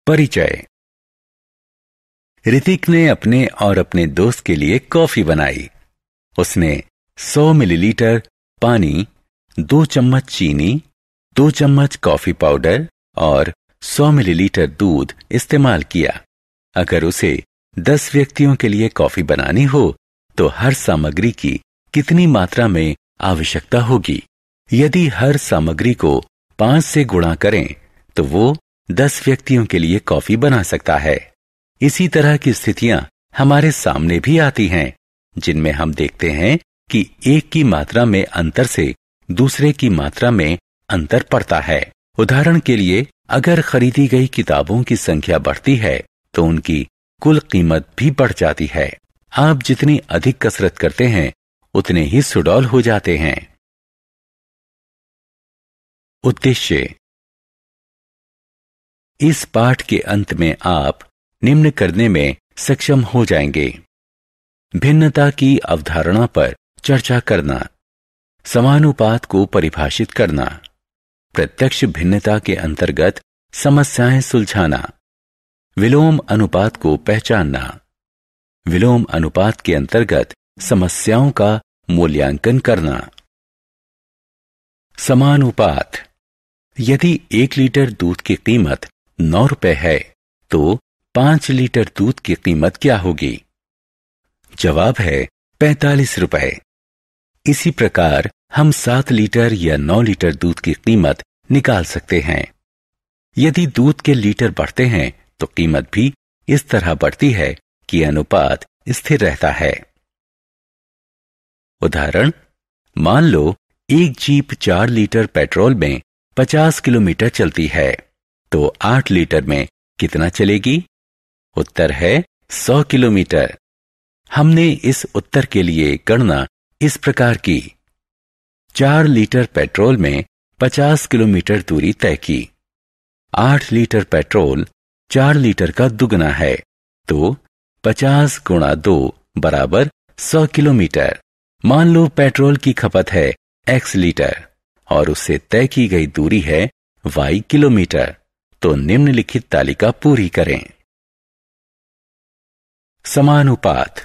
परिचय। ऋतिक ने अपने और अपने दोस्त के लिए कॉफी बनाई। उसने 100 मिलीलीटर पानी, 2 चम्मच चीनी, 2 चम्मच कॉफी पाउडर और 100 मिलीलीटर दूध इस्तेमाल किया। अगर उसे 10 व्यक्तियों के लिए कॉफी बनानी हो तो हर सामग्री की कितनी मात्रा में आवश्यकता होगी? यदि हर सामग्री को 5 से गुणा करें तो वो 10 व्यक्तियों के लिए कॉफी बना सकता है। इसी तरह की स्थितियां हमारे सामने भी आती हैं, जिनमें हम देखते हैं कि एक की मात्रा में अंतर से दूसरे की मात्रा में अंतर पड़ता है। उदाहरण के लिए, अगर खरीदी गई किताबों की संख्या बढ़ती है तो उनकी कुल कीमत भी बढ़ जाती है। आप जितनी अधिक कसरत करते हैं उतने ही सुडौल हो जाते हैं। उद्देश्य। इस पाठ के अंत में आप निम्न करने में सक्षम हो जाएंगे: भिन्नता की अवधारणा पर चर्चा करना, समानुपात को परिभाषित करना, प्रत्यक्ष भिन्नता के अंतर्गत समस्याएं सुलझाना, विलोम अनुपात को पहचानना, विलोम अनुपात के अंतर्गत समस्याओं का मूल्यांकन करना। समानुपात। यदि 1 लीटर दूध की कीमत 9 रुपए है तो 5 लीटर दूध की कीमत क्या होगी? जवाब है 45 रुपए। इसी प्रकार हम 7 लीटर या 9 लीटर दूध की कीमत निकाल सकते हैं। यदि दूध के लीटर बढ़ते हैं तो कीमत भी इस तरह बढ़ती है कि अनुपात स्थिर रहता है। उदाहरण, मान लो एक जीप 4 लीटर पेट्रोल में 50 किलोमीटर चलती है तो 8 लीटर में कितना चलेगी? उत्तर है 100 किलोमीटर। हमने इस उत्तर के लिए गणना इस प्रकार की: 4 लीटर पेट्रोल में 50 किलोमीटर दूरी तय की। 8 लीटर पेट्रोल 4 लीटर का दुगना है तो 50 गुणा 2 बराबर 100 किलोमीटर। मान लो पेट्रोल की खपत है x लीटर और उससे तय की गई दूरी है y किलोमीटर, तो निम्नलिखित तालिका पूरी करें। समानुपात।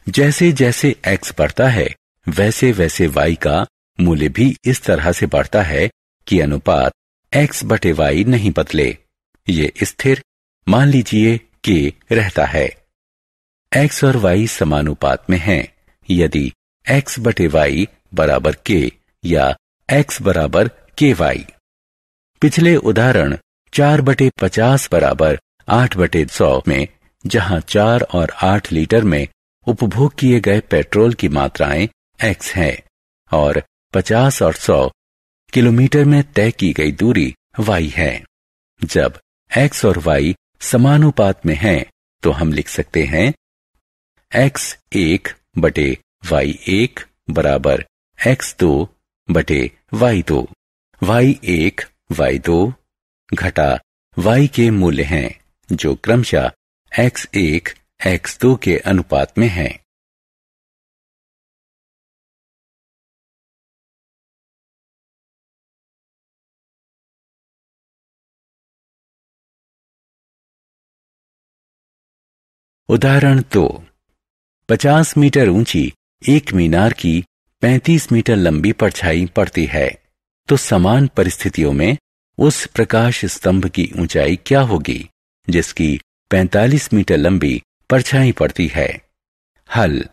जैसे जैसे x बढ़ता है वैसे वैसे y का मूल्य भी इस तरह से बढ़ता है कि अनुपात x बटे y नहीं बदले, ये स्थिर, मान लीजिए k रहता है। x और y समानुपात में हैं यदि x बटे y बराबर k या x बराबर ky। पिछले उदाहरण 4 बटे 50 बराबर 8 बटे 100 में, जहां 4 और 8 लीटर में उपभोग किए गए पेट्रोल की मात्राएं x हैं और 50 और 100 किलोमीटर में तय की गई दूरी y है। जब x और y समानुपात में हैं तो हम लिख सकते हैं x1 बटे y1 बराबर x2 बटे y2। y1 y2 घटा y के मूल्य हैं जो क्रमशः x1 x2 के अनुपात में हैं। उदाहरण 2। 50 मीटर ऊंची एक मीनार की 35 मीटर लंबी परछाई पड़ती है, तो समान परिस्थितियों में उस प्रकाश स्तंभ की ऊंचाई क्या होगी जिसकी 45 मीटर लंबी परछाई पड़ती है? हल।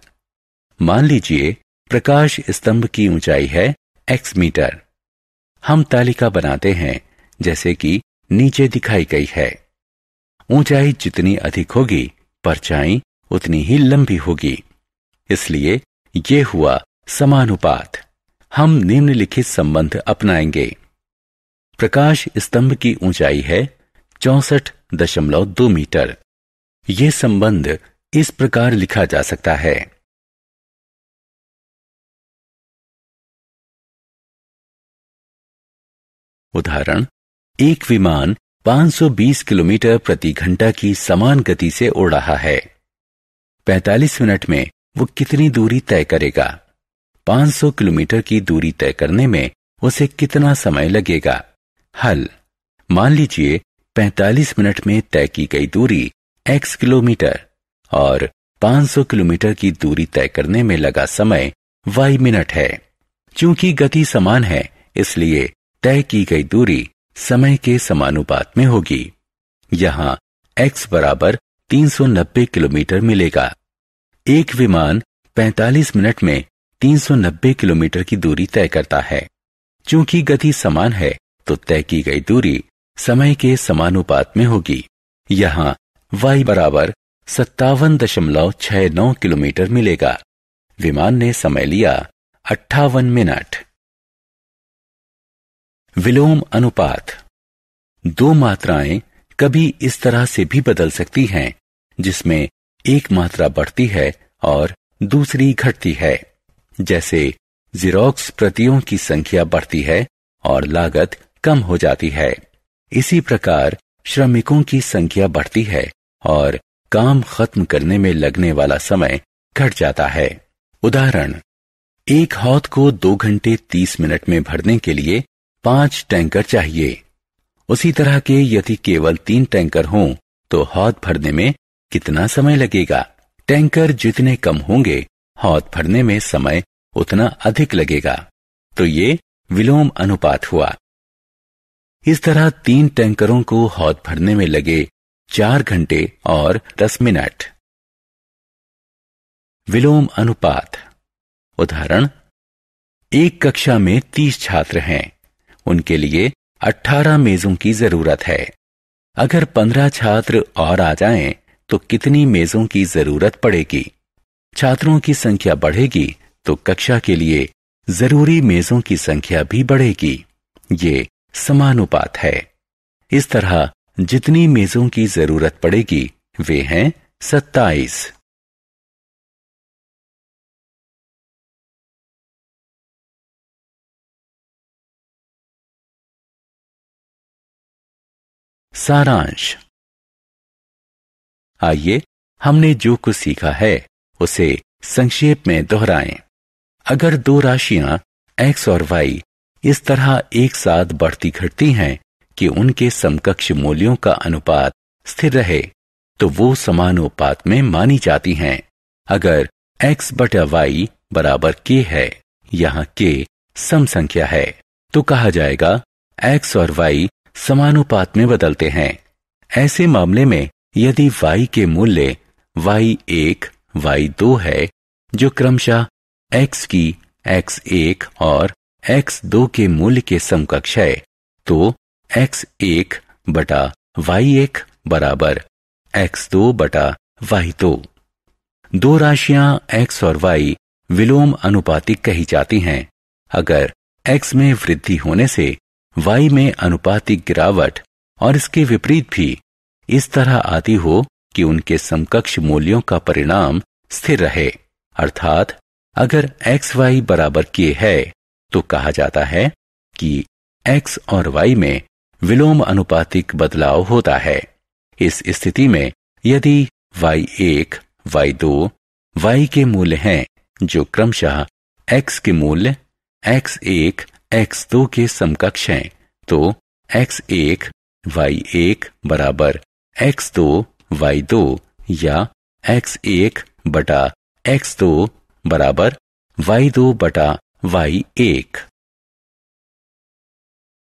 मान लीजिए प्रकाश स्तंभ की ऊंचाई है x मीटर। हम तालिका बनाते हैं जैसे कि नीचे दिखाई गई है। ऊंचाई जितनी अधिक होगी परछाई उतनी ही लंबी होगी, इसलिए ये हुआ समानुपात। हम निम्नलिखित संबंध अपनाएंगे। प्रकाश स्तंभ की ऊंचाई है 64.2 मीटर। यह संबंध इस प्रकार लिखा जा सकता है: उदाहरण, एक विमान 520 किलोमीटर प्रति घंटा की समान गति से उड़ रहा है। 45 मिनट में वो कितनी दूरी तय करेगा? 500 किलोमीटर की दूरी तय करने में उसे कितना समय लगेगा? हल। मान लीजिए 45 मिनट में तय की गई दूरी x किलोमीटर और 500 किलोमीटर की दूरी तय करने में लगा समय y मिनट है। चूंकि गति समान है, इसलिए तय की गई दूरी समय के समानुपात में होगी। यहां x बराबर 390 किलोमीटर मिलेगा। एक विमान 45 मिनट में 390 किलोमीटर की दूरी तय करता है। चूंकि गति समान है, तो तय की गई दूरी समय के समानुपात में होगी। यहां y बराबर 57.69 किलोमीटर मिलेगा। विमान ने समय लिया 58 मिनट। विलोम अनुपात। दो मात्राएं कभी इस तरह से भी बदल सकती हैं, जिसमें एक मात्रा बढ़ती है और दूसरी घटती है। जैसे ज़ेरॉक्स प्रतियों की संख्या बढ़ती है और लागत कम हो जाती है। इसी प्रकार श्रमिकों की संख्या बढ़ती है और काम खत्म करने में लगने वाला समय घट जाता है। उदाहरण, एक हौद को 2 घंटे 30 मिनट में भरने के लिए 5 टैंकर चाहिए। उसी तरह के यदि केवल 3 टैंकर हों, तो हौद भरने में कितना समय लगेगा? टैंकर जितने कम होंगे, हौद भरने में समय उतना अधिक लगेगा। तो ये विलोम अनुपात हुआ। इस तरह 3 टैंकरों को हौद भरने में लगे 4 घंटे और 10 मिनट। विलोम अनुपात। उदाहरण, एक कक्षा में 30 छात्र हैं। उनके लिए 18 मेजों की जरूरत है। अगर 15 छात्र और आ जाएं, तो कितनी मेजों की जरूरत पड़ेगी? छात्रों की संख्या बढ़ेगी तो कक्षा के लिए जरूरी मेजों की संख्या भी बढ़ेगी। ये समानुपात है। इस तरह जितनी मेजों की जरूरत पड़ेगी वे हैं 27। सारांश। आइए हमने जो कुछ सीखा है उसे संक्षेप में दोहराएं। अगर दो राशियां x और y इस तरह एक साथ बढ़ती घटती हैं कि उनके समकक्ष मूल्यों का अनुपात स्थिर रहे, तो वो समानुपात में मानी जाती हैं। अगर x बटा y बराबर k है, यहाँ k सम संख्या है, तो कहा जाएगा x और y समानुपात में बदलते हैं। ऐसे मामले में यदि y के मूल्य y1, y2 है, जो क्रमशः x की x1 और x2 के मूल्य के समकक्ष है, तो x1 बटा y1 बराबर x2 बटा y2। दो राशियां x और y विलोम अनुपातिक कही जाती हैं। अगर x में वृद्धि होने से y में अनुपातिक गिरावट और इसके विपरीत भी इस तरह आती हो कि उनके समकक्ष मूल्यों का परिणाम स्थिर रहे, अर्थात अगर xy बराबर k है, तो कहा जाता है कि x और y में विलोम अनुपातिक बदलाव होता है। इस स्थिति में यदि y1, y2, y के मूल्य हैं जो क्रमशः x के मूल्य x1, x2 के समकक्ष हैं, तो x1, y1 बराबर x2, y2 या x1 बटा x2 बराबर y2 बटा y1।